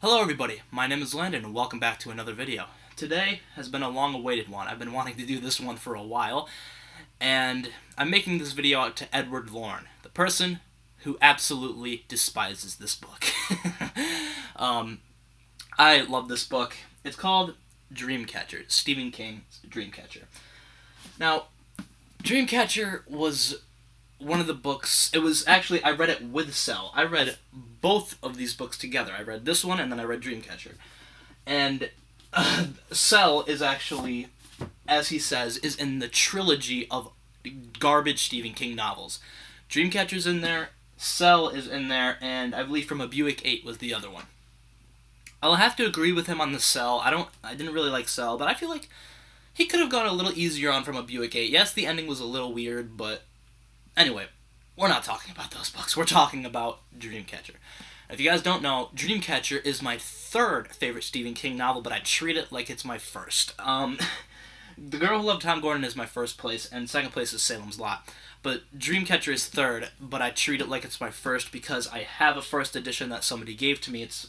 Hello everybody, my name is Landon and welcome back to another video. Today has been a long-awaited one. I've been wanting to do this one for a while, and I'm making this video out to Edward Lorne, the person who absolutely despises this book. I love this book. It's called Dreamcatcher, Stephen King's Dreamcatcher. Now, Dreamcatcher was one of the books, it was actually, I read it with Cell. I read both of these books together. I read this one and then I read Dreamcatcher. And Cell is actually, as he says, is in the trilogy of garbage Stephen King novels. Dreamcatcher's in there, Cell is in there, and I believe From a Buick 8 was the other one. I'll have to agree with him on the Cell. I didn't really like Cell, but I feel like he could have gone a little easier on From a Buick 8. Yes, the ending was a little weird, but anyway, we're not talking about those books. We're talking about Dreamcatcher. If you guys don't know, Dreamcatcher is my third favorite Stephen King novel, but I treat it like it's my first. The Girl Who Loved Tom Gordon is my first place, and second place is Salem's Lot. But Dreamcatcher is third, but I treat it like it's my first because I have a first edition that somebody gave to me. It's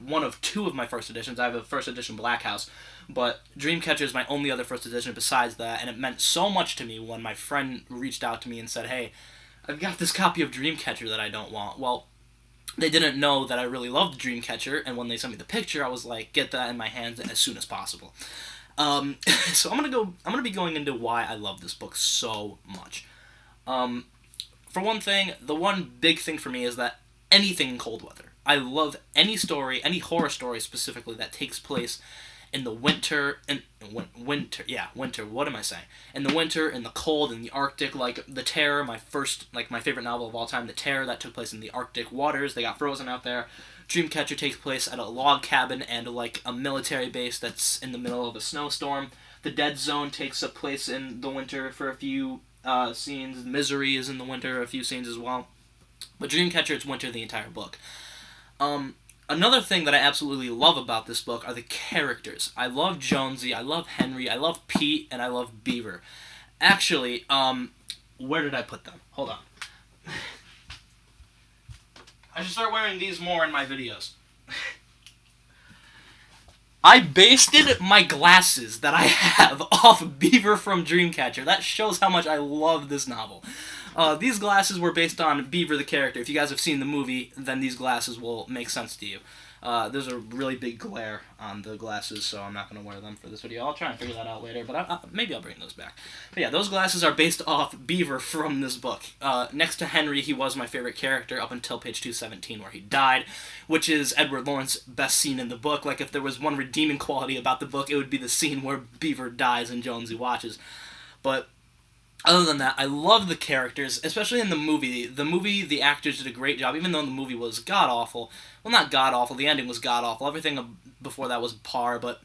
one of two of my first editions. I have a first edition Black House, but Dreamcatcher is my only other first edition besides that, and it meant so much to me when my friend reached out to me and said, hey, I've got this copy of Dreamcatcher that I don't want. Well, they didn't know that I really loved Dreamcatcher, and when they sent me the picture, I was like, get that in my hands as soon as possible. So I'm gonna be going into why I love this book so much. For one thing, the one big thing for me is that anything in cold weather. I love any story, any horror story specifically that takes place in the winter, winter, what am I saying? In the winter, in the cold, in the Arctic, like The Terror, my favorite novel of all time, The Terror, that took place in the Arctic waters, they got frozen out there. Dreamcatcher takes place at a log cabin and like a military base that's in the middle of a snowstorm. The Dead Zone takes place in the winter for a few scenes. Misery is in the winter, a few scenes as well. But Dreamcatcher, it's winter the entire book. Another thing that I absolutely love about this book are the characters. I love Jonesy, I love Henry, I love Pete, and I love Beaver. Actually, where did I put them? Hold on. I should start wearing these more in my videos. I based my glasses that I have off Beaver from Dreamcatcher. That shows how much I love this novel. These glasses were based on Beaver the character. If you guys have seen the movie, then these glasses will make sense to you. There's a really big glare on the glasses, so I'm not going to wear them for this video. I'll try and figure that out later, but maybe I'll bring those back. But yeah, those glasses are based off Beaver from this book. Next to Henry, he was my favorite character up until page 217 where he died, which is Edward Lawrence's best scene in the book. Like, if there was one redeeming quality about the book, it would be the scene where Beaver dies and Jonesy watches. But other than that, I love the characters, especially in the movie. The movie, the actors did a great job, even though the movie was god-awful. Well, not god-awful, the ending was god-awful. Everything before that was par, but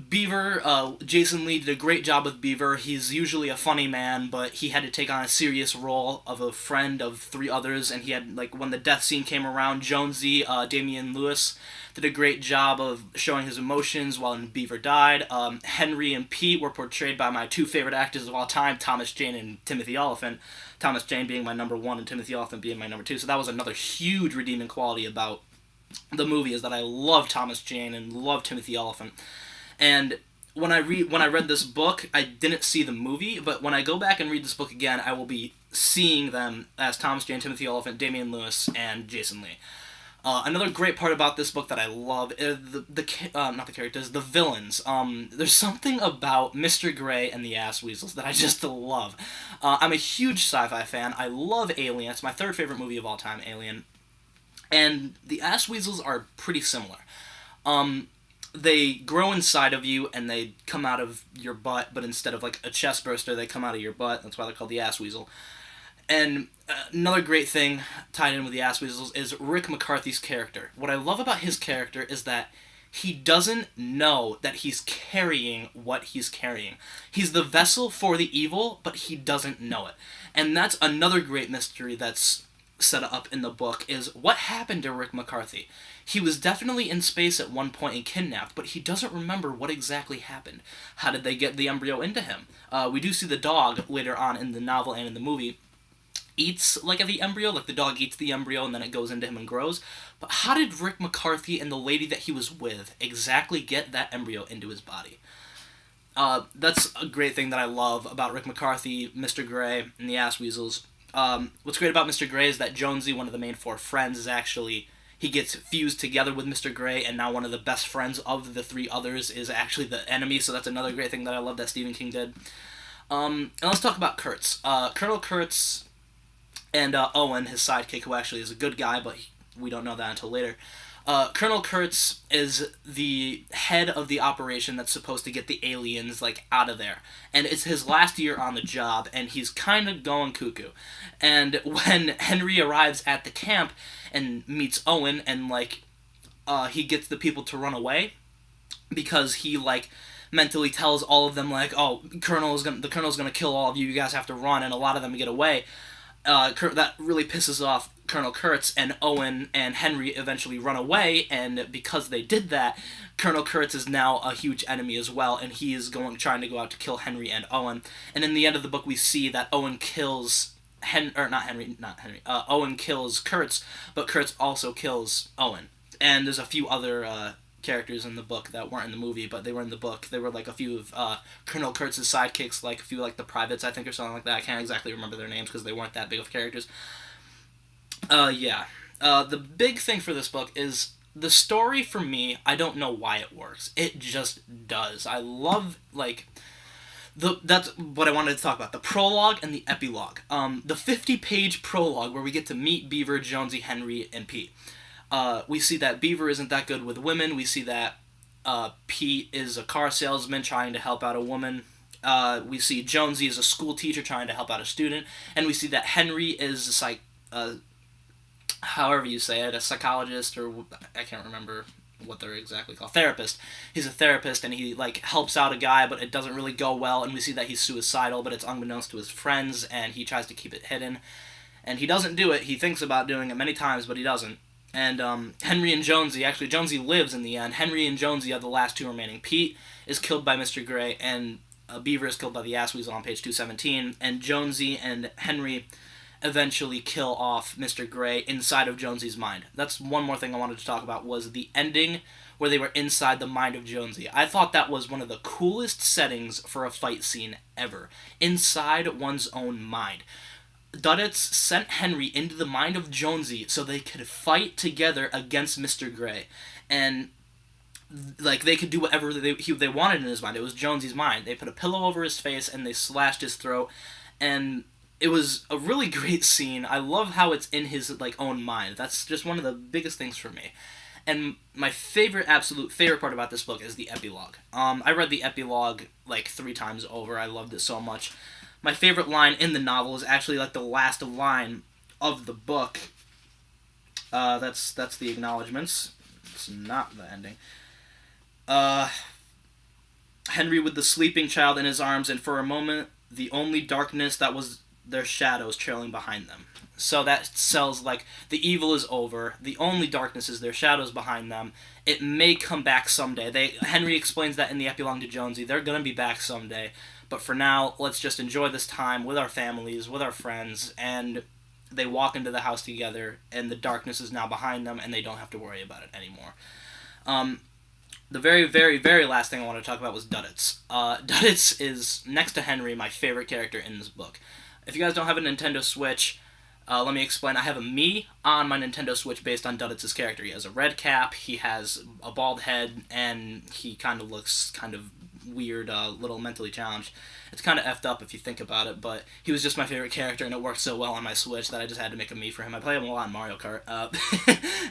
Beaver, Jason Lee did a great job with Beaver. He's usually a funny man, but he had to take on a serious role of a friend of three others, and he had, like, when the death scene came around, Jonesy, Damian Lewis, did a great job of showing his emotions while Beaver died. Henry and Pete were portrayed by my two favorite actors of all time, Thomas Jane and Timothy Olyphant. Thomas Jane being my number one and Timothy Olyphant being my number two, so that was another huge redeeming quality about the movie, is that I love Thomas Jane and love Timothy Olyphant. And when I read this book, I didn't see the movie, but when I go back and read this book again, I will be seeing them as Thomas Jane, Timothy Olyphant, Damian Lewis, and Jason Lee. Another great part about this book that I love is not the characters, the villains. There's something about Mr. Gray and the Ass Weasels that I just love. I'm a huge sci-fi fan. I love Alien. It's my third favorite movie of all time, Alien. And the Ass Weasels are pretty similar. They grow inside of you and they come out of your butt, but instead of like a chest burster, they come out of your butt. That's why they're called the Ass Weasel. And another great thing tied in with the Ass Weasels is Rick McCarthy's character. What I love about his character is that he doesn't know that he's carrying what he's carrying. He's the vessel for the evil, but he doesn't know it. And that's another great mystery that's set up in the book, is what happened to Rick McCarthy. He was definitely in space at one point and kidnapped, but he doesn't remember what exactly happened. How did they get the embryo into him? We do see the dog later on in the novel and in the movie, eats like the embryo, like the dog eats the embryo and then it goes into him and grows. But how did Rick McCarthy and the lady that he was with exactly get that embryo into his body? That's a great thing that I love about Rick McCarthy, Mr. Gray, and the Ass Weasels. What's great about Mr. Gray is that Jonesy, one of the main four friends, is actually... He gets fused together with Mr. Gray, and now one of the best friends of the three others is actually the enemy, so that's another great thing that I love that Stephen King did. And let's talk about Kurtz. Colonel Kurtz and Owen, his sidekick, who actually is a good guy, but we don't know that until later. Colonel Kurtz is the head of the operation that's supposed to get the aliens, out of there. And it's his last year on the job, and he's kind of going cuckoo. And when Henry arrives at the camp and meets Owen, and, he gets the people to run away, because he, mentally tells all of them, oh, the Colonel's gonna kill all of you, you guys have to run, and a lot of them get away. That really pisses off Colonel Kurtz, and Owen and Henry eventually run away, and because they did that, Colonel Kurtz is now a huge enemy as well, and he is trying to go out to kill Henry and Owen. And in the end of the book, we see that Owen kills Owen kills Kurtz, but Kurtz also kills Owen. And there's a few other characters in the book that weren't in the movie, but they were in the book. They were a few of Colonel Kurtz's sidekicks, a few the privates, I think, or something like that. I can't exactly remember their names because they weren't that big of characters. The big thing for this book is the story. For me, I don't know why it works. It just does. I love, that's what I wanted to talk about. The prologue and the epilogue. The 50-page prologue where we get to meet Beaver, Jonesy, Henry, and Pete. We see that Beaver isn't that good with women. We see that Pete is a car salesman trying to help out a woman. We see Jonesy is a school teacher trying to help out a student. And we see that Henry is however you say it, a psychologist, or I can't remember what they're exactly called. Therapist. He's a therapist, and he helps out a guy, but it doesn't really go well. And we see that he's suicidal, but it's unbeknownst to his friends, and he tries to keep it hidden. And he doesn't do it. He thinks about doing it many times, but he doesn't. And Henry and Jonesy, actually Jonesy lives in the end. Henry and Jonesy are the last two remaining. Pete is killed by Mr. Gray, and Beaver is killed by the Ass Weasel on page 217. And Jonesy and Henry eventually kill off Mr. Gray inside of Jonesy's mind. That's one more thing I wanted to talk about, was the ending where they were inside the mind of Jonesy. I thought that was one of the coolest settings for a fight scene ever. Inside one's own mind. Duddits sent Henry into the mind of Jonesy so they could fight together against Mr. Gray. And, they could do whatever they wanted in his mind. It was Jonesy's mind. They put a pillow over his face and they slashed his throat. And it was a really great scene. I love how it's in his, own mind. That's just one of the biggest things for me. And my absolute favorite part about this book is the epilogue. I read the epilogue, 3 times over. I loved it so much. My favorite line in the novel is actually, the last line of the book. That's the acknowledgements. It's not the ending. Henry with the sleeping child in his arms, and for a moment, the only darkness that was their shadows trailing behind them. So that sells, the evil is over, the only darkness is their shadows behind them. It may come back someday. Henry explains that in the epilogue to Jonesy. They're gonna be back someday. But for now, let's just enjoy this time with our families, with our friends, and they walk into the house together, and the darkness is now behind them, and they don't have to worry about it anymore. The very, very, very last thing I want to talk about was Duddits. Duddits is, next to Henry, my favorite character in this book. If you guys don't have a Nintendo Switch, let me explain. I have a Mii on my Nintendo Switch based on Duddits' character. He has a red cap, he has a bald head, and he kind of looks kind of weird, little mentally challenged. It's kind of effed up if you think about it, but he was just my favorite character, and it worked so well on my Switch that I just had to make a Mii for him. I play him a lot in Mario Kart.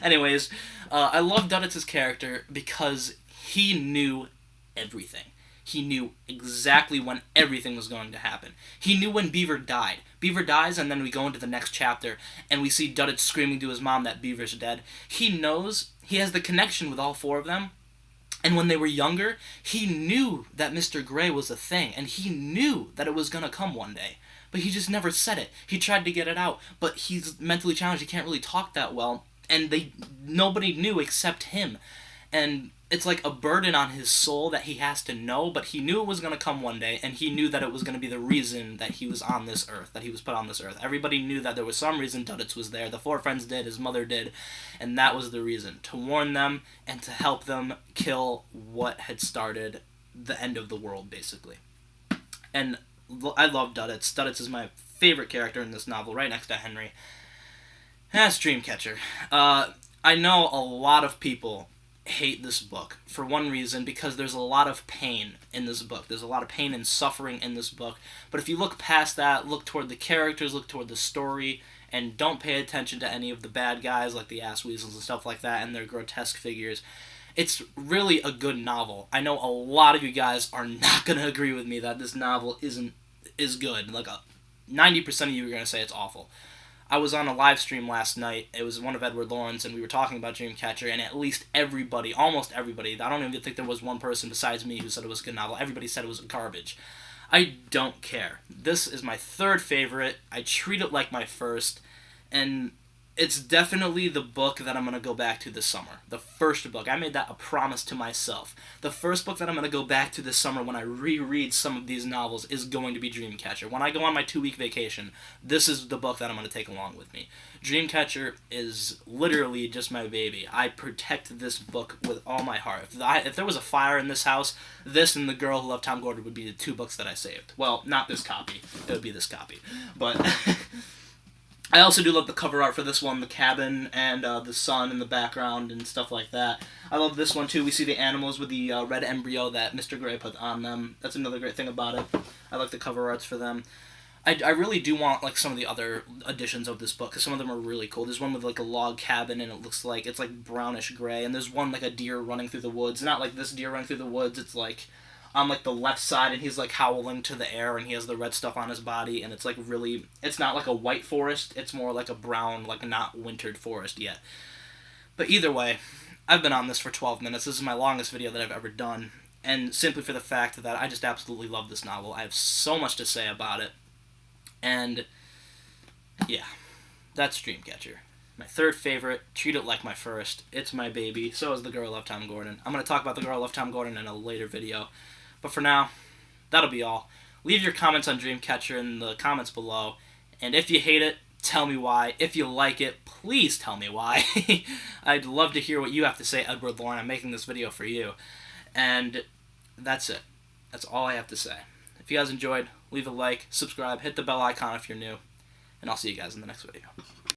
Anyways, I love Duddits' character because he knew everything. He knew exactly when everything was going to happen. He knew when Beaver died. Beaver dies, and then we go into the next chapter, and we see Duddits screaming to his mom that Beaver's dead. He knows, he has the connection with all 4 of them, and when they were younger, he knew that Mr. Gray was a thing, and he knew that it was going to come one day. But he just never said it. He tried to get it out, but he's mentally challenged. He can't really talk that well, and nobody knew except him. And it's like a burden on his soul that he has to know, but he knew it was going to come one day, and he knew that it was going to be the reason that he was on this earth, that he was put on this earth. Everybody knew that there was some reason Duddits was there. The four friends did, his mother did, and that was the reason. To warn them and to help them kill what had started the end of the world, basically. And I love Duddits. Duddits is my favorite character in this novel, right next to Henry. And that's Dreamcatcher. I know a lot of people hate this book for one reason, because there's a lot of pain in this book. There's a lot of pain and suffering in this book. But if you look past that, look toward the characters, look toward the story, and don't pay attention to any of the bad guys like the ass weasels and stuff like that and their grotesque figures, it's really a good novel. I know a lot of you guys are not going to agree with me that this novel is good. Like 90% of you are going to say it's awful. I was on a live stream last night. It was one of Edward Lauren's, and we were talking about Dreamcatcher, and at least everybody, almost everybody, I don't even think there was one person besides me who said it was a good novel. Everybody said it was garbage. I don't care. This is my third favorite. I treat it like my first, and it's definitely the book that I'm going to go back to this summer. The first book. I made that a promise to myself. The first book that I'm going to go back to this summer when I reread some of these novels is going to be Dreamcatcher. When I go on my 2-week vacation, this is the book that I'm going to take along with me. Dreamcatcher is literally just my baby. I protect this book with all my heart. If there was a fire in this house, this and The Girl Who Loved Tom Gordon would be the 2 books that I saved. Well, not this copy. It would be this copy. But I also do love the cover art for this one, the cabin and the sun in the background and stuff like that. I love this one too. We see the animals with the red embryo that Mr. Gray put on them. That's another great thing about it. I like the cover arts for them. I really do want like some of the other editions of this book, because some of them are really cool. There's one with like a log cabin, and it looks like it's like brownish gray, and there's one like a deer running through the woods. Not like this deer running through the woods. It's like on like the left side, and he's like howling to the air, and he has the red stuff on his body, and it's like really, it's not like a white forest, it's more like a brown, like not wintered forest yet. But either way, I've been on this for 12 minutes. This is my longest video that I've ever done, and simply for the fact that I just absolutely love this novel. I have so much to say about it, and yeah, that's Dreamcatcher. My third favorite. Treat it like my first. It's my baby. So is The Girl Who Loved Tom Gordon. I'm going to talk about The Girl Who Loved Tom Gordon in a later video. But for now, that'll be all. Leave your comments on Dreamcatcher in the comments below. And if you hate it, tell me why. If you like it, please tell me why. I'd love to hear what you have to say, Edward Lauren. I'm making this video for you. And that's it. That's all I have to say. If you guys enjoyed, leave a like, subscribe, hit the bell icon if you're new. And I'll see you guys in the next video.